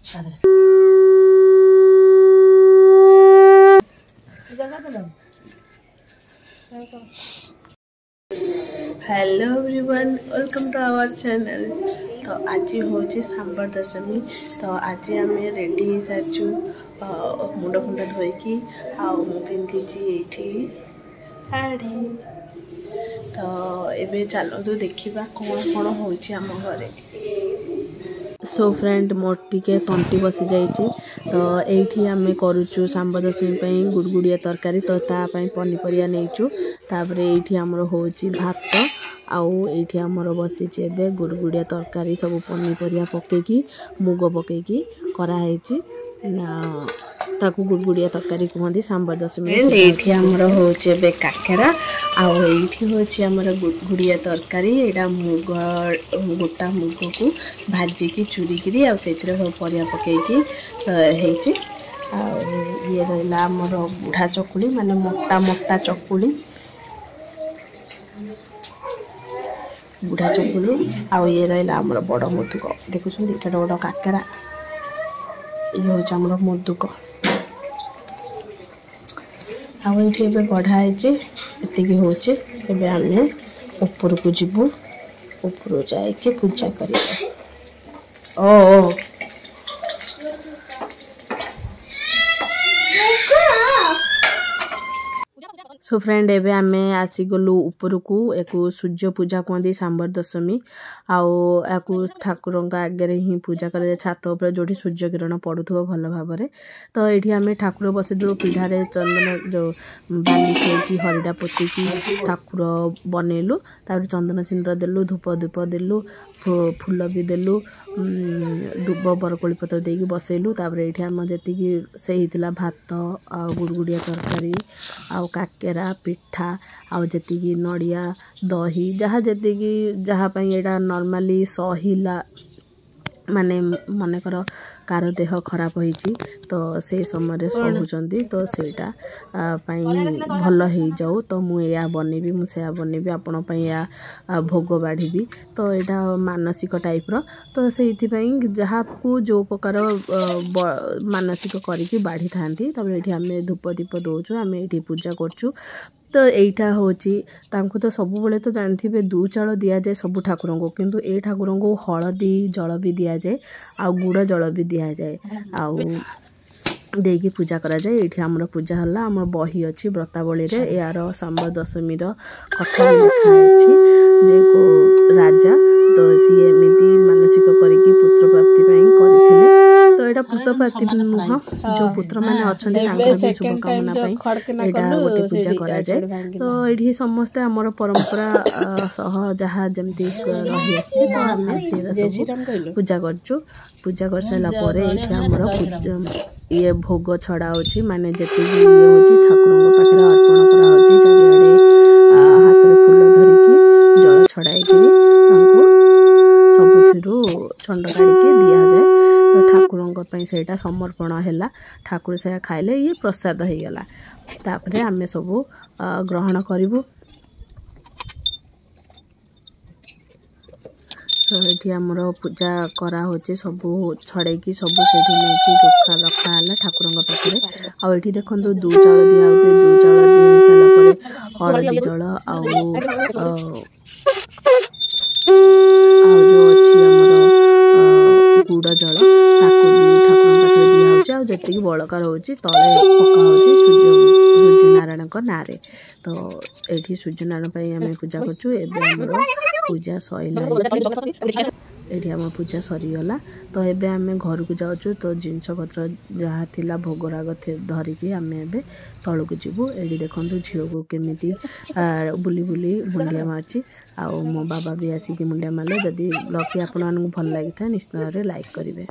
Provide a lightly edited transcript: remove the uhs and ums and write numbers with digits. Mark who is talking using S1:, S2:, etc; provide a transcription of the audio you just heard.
S1: Hello everyone, welcome to our channel. तो आज हूँ सांबर दशमी। तो आज आम रेडी हो सारी मुंड फुंड धोईकी पिंधि शाढ़ी। तो एबे चलतु देखा कौन कौन हो घरे। सो फ्रेंड मोर टिके तंटी बसी जाइए। तो ये आम करुचु सांबर दशमी गुड़गुड़िया तरकारी। तो तापाई पनीपरिया नहींचु। तापर ये आमर हो भात आउ आमर बसी गुड़गुड़िया तरकारी सब पनीपरिया पकईकी मुग पकईकी कराई ताकू गुड़गुड़िया तरकारी कहते सांबर दशमी। ये आमर हो काकेरा आमर गुड़गुड़िया तरकारी। यहाँ मुग गोटा मुग को भाजिकी चूरिकी सब परिया पकईकी ये रहा आमर बुढ़ा चकुली माने मोटा मोटा चकुली बुढ़ा चकुली आउ ये रहा आमर बड़ मोदुक। देखुं केटे बड़ काकेरा ये हूँ आमर मोदुक आए गढ़ाई एति हूँ। आम ऊपर को जीवु ऊपर जाके पूजा कर। सो फ्रेंड एबे आमे आसीगलु ऊपर को एक सूर्य पूजा कहते सांबर दशमी। आउ ठाकुर आगे ही पूजा कर छात उपर जो सूर्य किरण पड़ुथो भल भाव। तो ये आम ठाकुर बसदेलु पीढ़े चंदन जो बाली खेकी हरिडा पोतिकी ठाकुर बनइलु। तापर चंदन सिंदूर देलु धूप धूप देलु फूल भी देलु दुब बरकोली पत्र देकी बसैलु। तापर ये आम जी से भात आ गुड़गुड़िया तरकारी आउ काकेरा पिठा आउ जी नड़िया दही जहाँ जी जहाँपाई यहाँ नॉर्मली सहिला माने मनकर कार देह खराब होइची तो से समय सहूचंदी तो सेटा भल हो जाऊ। तो मुझे बनइबी मुझे बनइबी आपण भोग बाढ़ी। तो यहाँ मानसिक टाइप रो तो से जहाँ को जो प्रकार मानसिक करके बाढ़ी था। ये आम धूप दीप दौचु आम ये पूजा करचु। तो यहीटा हूँ तो सब बेले तो जानते दू चाउल दि जाए सब ठाकुर को किंतु ए ठाकुर को हलदी जल भी दि जाए आ गुड़ जल भी दि जाए आउ देकी पूजा करा जाए। ये आमर पूजा हला आम बही अच्छी व्रतावली यार सांबर दशमी कथा लिखाई जे को राजा तो सी एमती मानसिक करके पुत्र प्राप्ति करथिले। तो यहाँ पुत्र प्राप्ति नुह जो पुत्र मैंने अच्छा शुभकामना गोटे पूजा करा जाए। तो ये समस्ते आमर परंपरा सह जहाँ जमती रही आम पूजा करचु। पूजा कर सारा आमर ये भोग छड़ा होची माने जति ये होची ठाकुर पाखे अर्पण करा होची। चारिआडे हाथ में फूल धरिकी जल छड़ाई सबुथिरु छंड काढ़ी दिया जाए। तो ठाकुर से समर्पण है ठाकुर से खाइले ये प्रसाद हो गला। तापरे आमे सब ग्रहण करूँ। तो ये आमर पूजा करा होचे सब छड़ेकी सब से रखाला ठाकुर पाखे। आठी देखो दू चाउल दिया दू चाउल दी सारापर हलदी जल जो अच्छी आमर गुड़ जल ताकू भी ठाकुर पाखे दिया जी बड़का रोचे तले पका हो सूर्यनारायण ना। तो ये सूर्यनारायण आम पूजा करचु। एबे पूजा सैला ये आम पूजा सरीगला। तो ये आम घर को जाऊँ। तो जिनस पत्र जहाँ थिला भोगराग धरिकी आम ए तल को जीवु। ये देखो झील को केमी बुली बुली मुंडिया मार्ची आउ मो बाबा भी आसिक मुंडिया मारे। जदि ब्लॉग टी आपन भल लगी था निश्चित भाव लाइक करेंगे।